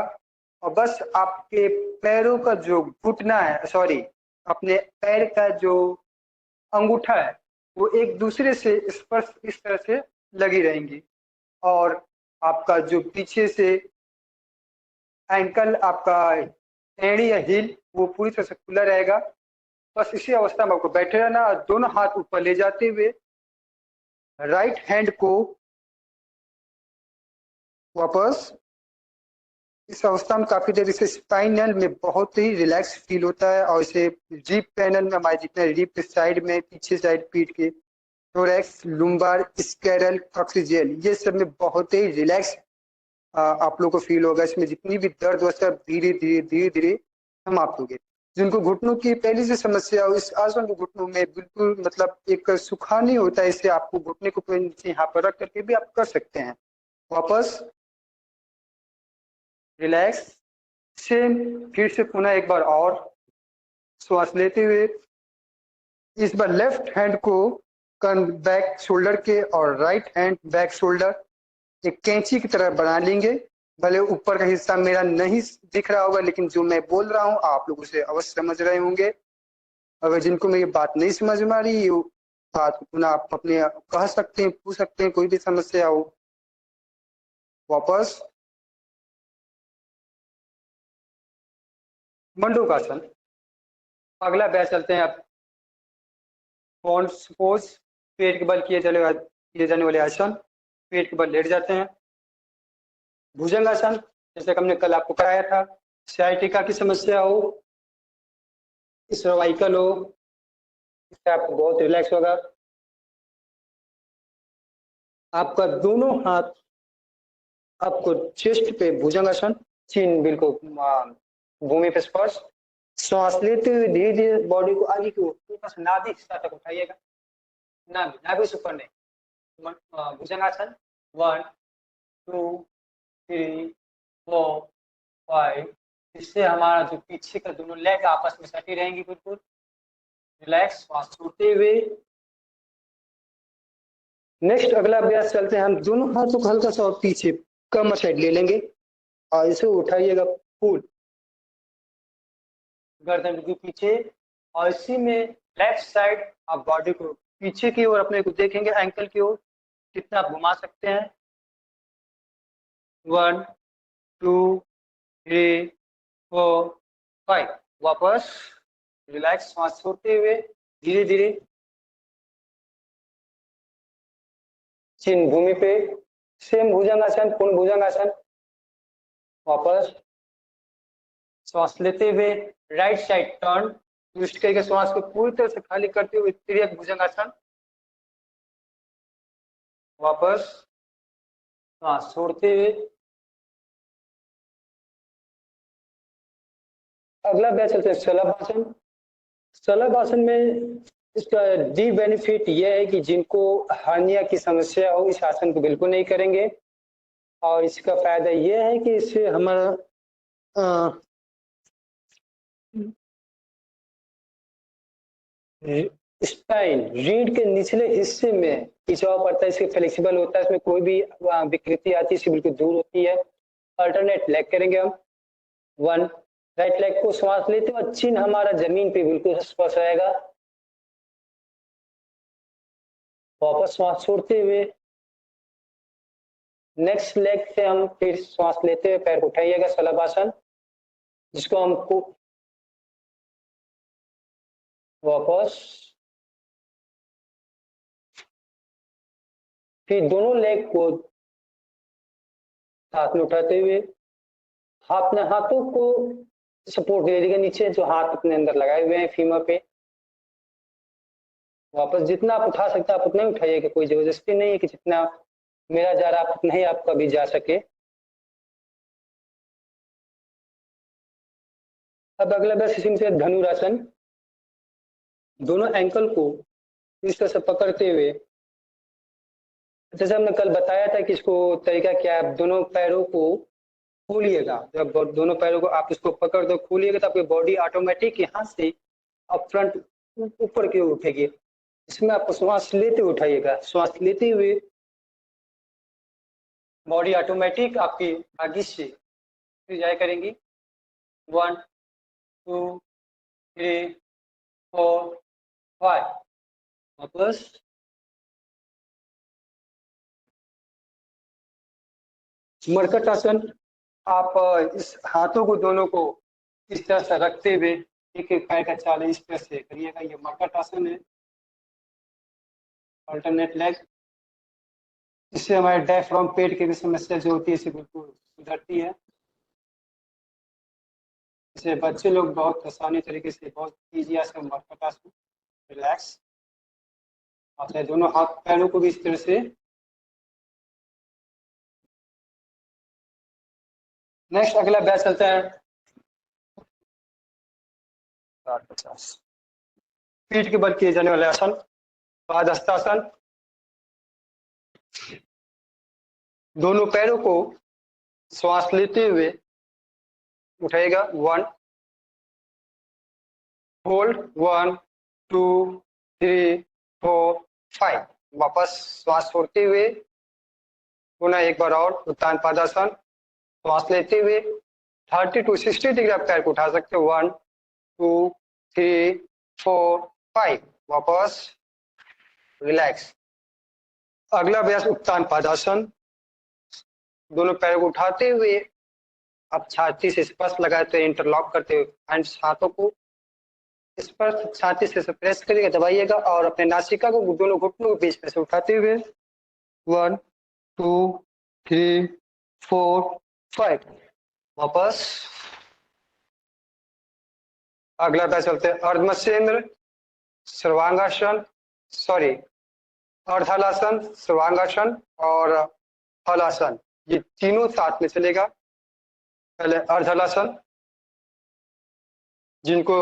और बस आपके पैरों का जो घुटना है, सॉरी, अपने पैर का जो अंगूठा है वो एक दूसरे से स्पर्श इस तरह से लगी रहेंगी और आपका जो पीछे से एंकल, आपका एड़ी या हील, वो पूरी तरह से खुला रहेगा। बस इसी अवस्था में आपको बैठे रहना और दोनों हाथ ऊपर ले जाते हुए राइट हैंड को वापस इस अवस्था में काफी देर इसे स्पाइनल में बहुत ही रिलैक्स फील होता है और इसे रिप पैनल में हमारे जितने रिप साइड में पीछे साइड पीठ के थोरैक्स, लुम्बार, स्कैरल, कॉक्सिजियल, ये सब में बहुत ही रिलैक्स आप लोग को फील होगा। इसमें जितनी भी दर्द हो सब धीरे धीरे धीरे धीरे समाप्त होगी। जिनको घुटनों की पहले से समस्या हो, इस आसन को घुटनों में बिल्कुल मतलब एक सुखानी होता है, इससे आपको घुटने को नीचे यहाँ पर रख करके भी आप कर सकते हैं। वापस रिलैक्स, सेम फिर से पुनः एक बार और श्वास लेते हुए इस बार लेफ्ट हैंड को बैक शोल्डर के और राइट हैंड बैक शोल्डर एक कैंची की तरह बना लेंगे। भले ऊपर का हिस्सा मेरा नहीं दिख रहा होगा, लेकिन जो मैं बोल रहा हूँ आप लोग उसे अवश्य समझ रहे होंगे। अगर जिनको मेरी बात नहीं समझ में आ रही है बात पुनः आप अपने कह सकते हैं, पूछ सकते हैं, कोई भी समस्या हो। वापस मंडूकासन। अगला बैच चलते हैं आप पोज, पेट के बल किए जाने वाले आसन। पेट के बल लेट जाते हैं। भुजंगासन, जैसे कि हमने कल आपको कराया था। साइटिका की समस्या हो, सर्वाइकल हो, इससे आपको बहुत रिलैक्स होगा। आपका दोनों हाथ आपको चेस्ट पे भुजंगासन, चिन बिल्कुल भूमि पे स्पर्श। श्वास लेते हुए धीरे धीरे बॉडी को आगे की ओर नाभि हिस्सा तक उठाइएगा। नाभि से ऊपर नहीं। भुजंगासन 1, 2, 3, 4, 5। इससे हमारा जो पीछे का दोनों लेग आपस में सटी रहेंगी बिल्कुल रिलैक्स। श्वास छोड़ते हुए नेक्स्ट अगला अभ्यास चलते हैं। हम दोनों हाथों को हल्का सा और पीछे कमर साइड ले लेंगे और इसे उठाइएगा फुल गर्दन के पीछे और इसी में लेफ्ट साइड आप बॉडी को पीछे की ओर अपने को देखेंगे, एंकल की ओर कितना आप घुमा सकते हैं। 1, 2, 3, 4, 5। वापस रिलैक्स, सांस छोड़ते हुए धीरे धीरे चिन भूमि पे। सेम भुजंगासन, पूर्ण भुजंगासन। वापस श्वास लेते हुए राइट साइड टर्न, ट्विस्ट करके श्वास को पूरी तरह से खाली करते हुए तिर्यक भुजंगासन। वापस श्वास छोड़ते हुए अगला बैच चलते हैं शलभासन। शलभासन में इसका डी बेनिफिट यह है कि जिनको हार्निया की समस्या हो इस आसन को बिल्कुल नहीं करेंगे और इसका फायदा यह है कि इससे हमारा स्पाइन, रीढ़ के निचले हिस्से में खिंचाव पड़ता है, इसके फ्लेक्सिबल होता है, इसमें कोई भी विकृति आती है इससे बिल्कुल दूर होती है। अल्टरनेट लेग करेंगे हम। 1, राइट लेग को श्वास लेते हुए चिन्ह हमारा जमीन पे बिल्कुल स्पर्श रहेगा। वापस श्वास छोड़ते हुए नेक्स्ट लेग से हम फिर श्वास लेते हुए पैर को उठाइएगा, शलभासन, जिसको हमको वापस फिर दोनों लेग को साथ में उठाते हुए अपने हाथों को सपोर्ट दे दीजिएगा नीचे, जो हाथ अपने अंदर लगाए हुए हैं फीमर पे। वापस जितना आप उठा सकते हैं आप उतना ही उठाइएगा, कोई जबरदस्ती नहीं है कि जितना मेरा जा रहा है आप उतना ही आपका भी जा सके। अब अगला अभ्यास इसी में से धनुरासन। दोनों एंकल को इस तरह से पकड़ते हुए, जैसे हमने कल बताया था कि इसको तरीका क्या है, दोनों पैरों को खोलिएगा। जब दोनों पैरों को आप इसको पकड़ दो खोलिएगा तो आपकी बॉडी ऑटोमेटिक यहाँ से अब फ्रंट ऊपर की ओर उठेगी। इसमें आपको श्वास लेते हुए उठाइएगा, श्वास लेते हुए बॉडी ऑटोमेटिक आपकी आगे से फिर जाया करेंगी। 1 2 3 4 5। वापस मरकट आसन। आप इस हाथों को दोनों को इस तरह से रखते हुए एक एक पैर का चाल इस तरह से करिएगा। ये मरकट आसन है, अल्टरनेट लेग। इससे हमारे डायफ्राम पेट की भी समस्या जो होती है इसे बिल्कुल सुधरती है। इसे बच्चे लोग बहुत आसानी तरीके से बहुत ईजी आसन मरकट आसन। रिलैक्स। अपने दोनों हाथ पैरों को भी इस तरह से। नेक्स्ट अगला अभ्यास चलता है 50 पीठ के बल किए जाने वाले आसन, पादहस्तासन। दोनों पैरों को श्वास लेते हुए उठाएगा। 1 होल्ड 1 2 3 4 5। वापस श्वास छोड़ते हुए पुनः एक बार और उत्तान पादासन। श्वास लेते हुए 30 to 60 डिग्री आप पैर को उठा सकते हो। 1 2 3 4 5। वापस रिलैक्स। अगला अभ्यास उत्तान पादासन। दोनों पैरों को उठाते हुए आप छाती से स्पर्श लगाते हुए इंटरलॉक करते हुए हैंड्स हाथों को स्पर्श छाती से प्रेस करिएगा, दबाइएगा और अपने नासिका को दोनों घुटनों के बीच में से उठाते हुए 1 2 3 4 5। वापस अगला अभ्यास चलते हैं अर्धमत्स्येंद्र, सर्वांगासन, सॉरी अर्धहलासन, सर्वांगासन और हलासन। ये तीनों साथ में चलेगा। पहले अर्धहलासन। जिनको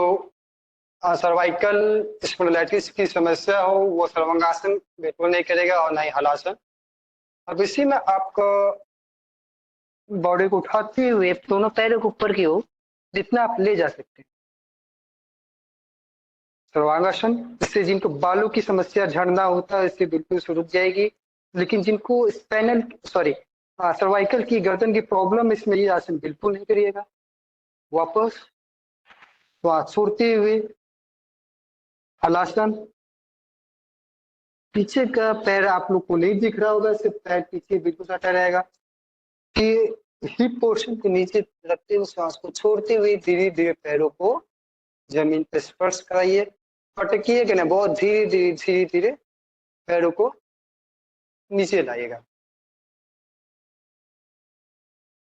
सर्वाइकल स्पॉन्डिलाइटिस की समस्या हो वो सर्वांगासन बिल्कुल नहीं करेगा और ना ही हलासन। अब इसी में आपको बॉडी को उठाते हुए दोनों पैरों को ऊपर की ओर जितना आप ले जा सकते हैं। सर्वांगासन, इससे जिनको बालों की समस्या झड़ना होता है इससे बिल्कुल रुक जाएगी। लेकिन जिनको स्पाइनल सॉरी सर्वाइकल की गर्दन की प्रॉब्लम इसमें ये आसन बिल्कुल नहीं करिएगा। वापस श्वास छोड़ते हुए हलासन। पीछे का पैर आप लोग को नहीं दिख रहा होगा, सिर्फ पैर पीछे बिल्कुल सटा रहेगा। कि हिप पोर्शन के नीचे रखते हुए श्वास को छोड़ते हुए धीरे धीरे पैरों को जमीन पर स्पर्श कराइए। पटकिए कि ना, बहुत धीरे धीरे पैरों को नीचे लाइएगा।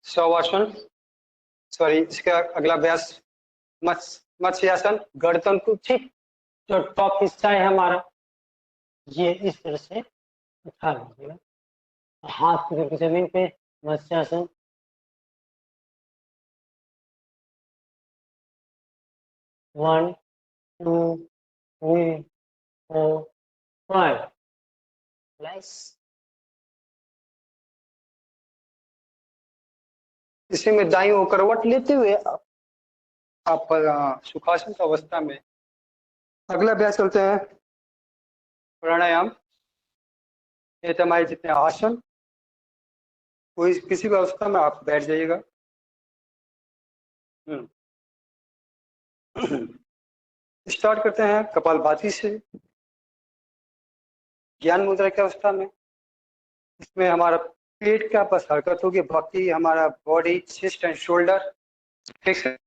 शवासन, सॉरी इसका अगला अभ्यास मत्स्यासन। गर्दन को ठीक जो टॉप हिस्सा है हमारा ये इस तरह से उठा लीजिएगा, हाथ को जमीन पे। मत्स्यासन। 1 2 3 4 5। नाइस। इसी में दाईं ओर करवट लेते हुए आप सुखासन की अवस्था में अगला अभ्यास चलते हैं प्राणायाम। ये तो हमारे जितने आसन, कोई किसी भी अवस्था में आप बैठ जाइएगा। स्टार्ट करते हैं कपालभाति से। ज्ञान मुद्रा की अवस्था में इसमें हमारा पेट का बस हरकत होगी, बाकी हमारा body chest and shoulder fix है।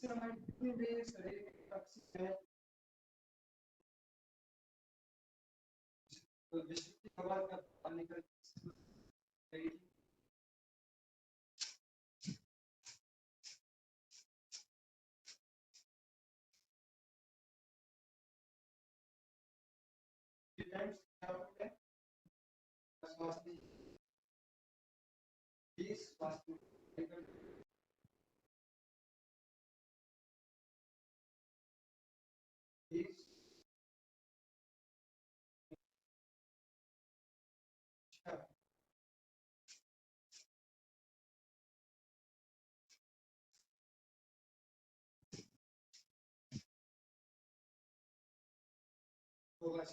इससे हमारे जितने भी शरीर के टॉक्सिक है तो विशिष्ट हवा का पानी का होगा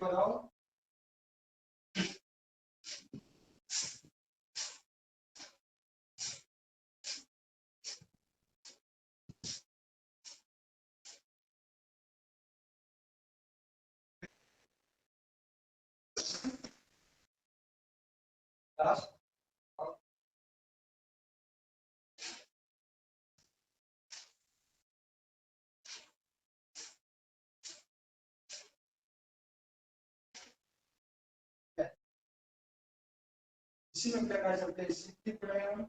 बताओ इसी में क्या कर सकते हैं सीखते प्राणायाम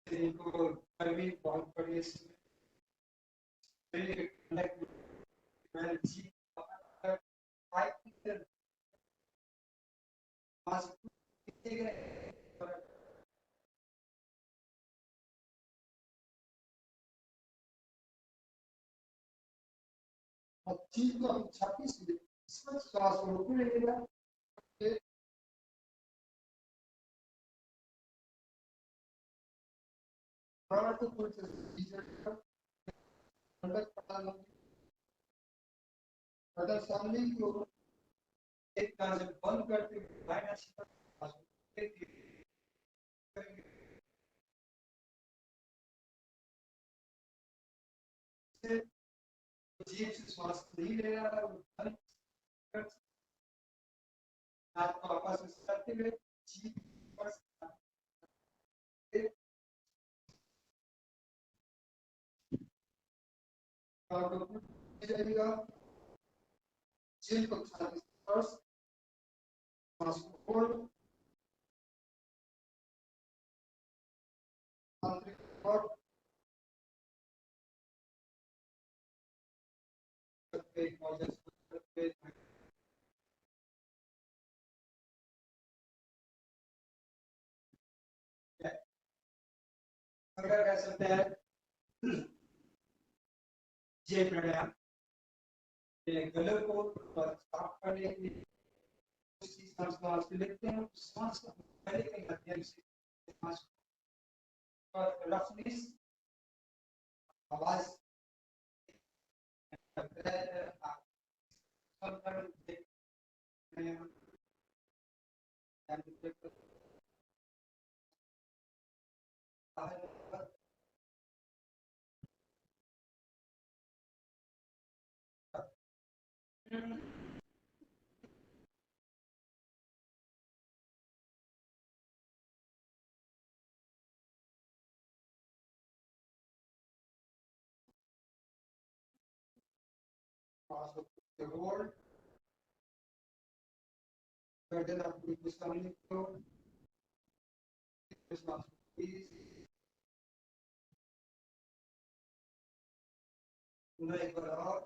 इनको गर्मी बहुत पड़ी इसमें चीज को हम 26 इसमें श्वास रोकने लगेगा तो कुछ अगर सामने की ओर एक तरह से बंद करके जीव से श्वास नहीं ले रहा है आपको आपस में करते हुए जीव पर जाएगा जिन को फर्स्ट श्वास को होल्ड आंतरिक और अगर कह सकते हैं ये प्राणायाम गले को साफ करने के लिए सांस लेते हैं सांस पहले के माध्यम से सांस रफनेस आवाज hold गर्दन अपनी बिल्कुल सामने करो, पुनः एक बार और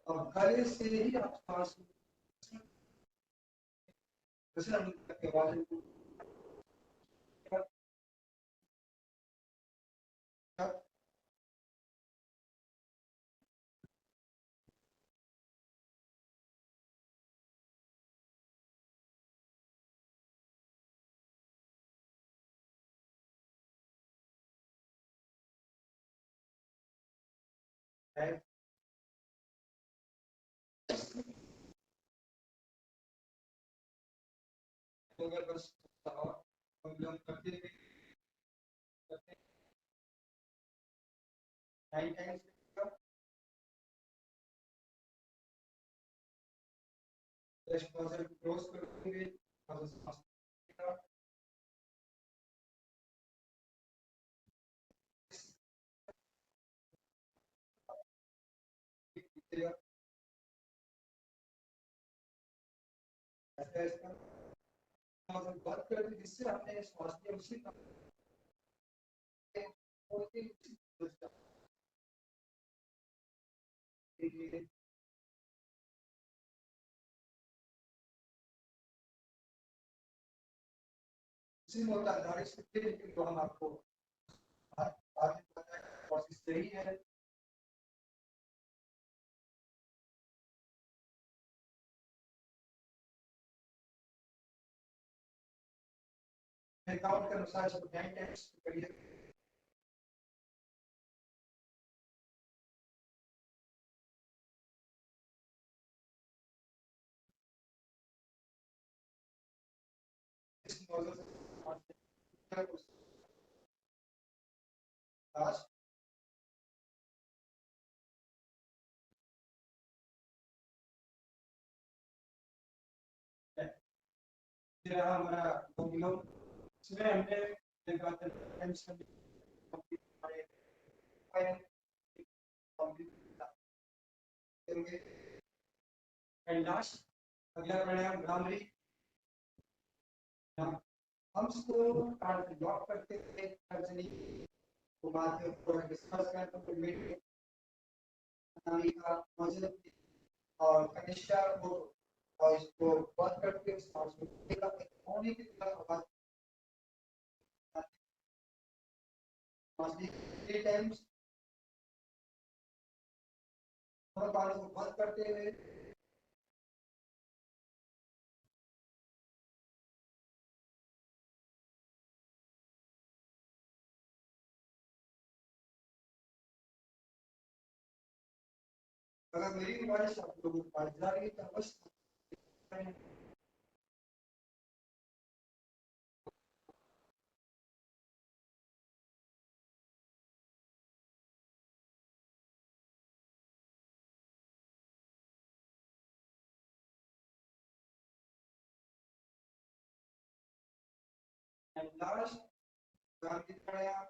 और गले से ही आप सांस के आवाज है अगर बस हम करते करते 9 टाइम्स क्लोज करेंगे और बात करते जिससे हमने स्वास्थ्य उसी होता है तो हम आपको आगे बताएं कोशिश सही है काउंट के अनुसार जब 9 टाइम्स करिए हमारा 2 किलो इसमें हमने अगला प्राणायाम भ्रामरी हम इसको ब्लॉक करते हैं तो बाद में पूरा डिस्कस करते हैं और कनिष्ठा को और इसको बंद करके होने की तरफ 3 टाइम्स पानी को बंद करते हुए अगर मेरी वॉइस आप लोगों को पढ़ जा रही है तो बस लास्ट गांधी प्राणायाम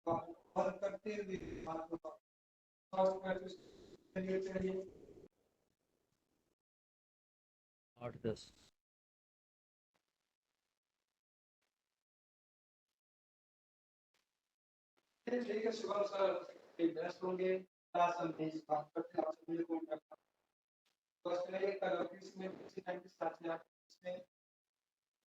बंद करते हुए आपको चाहिए 8-10 ठीक है सुबह सर बेस्ट होंगे क्लास हम इस बात करते हैं आप सभी को तो इसमें कल ऑफिस में किसी टाइम के साथ में आप इसमें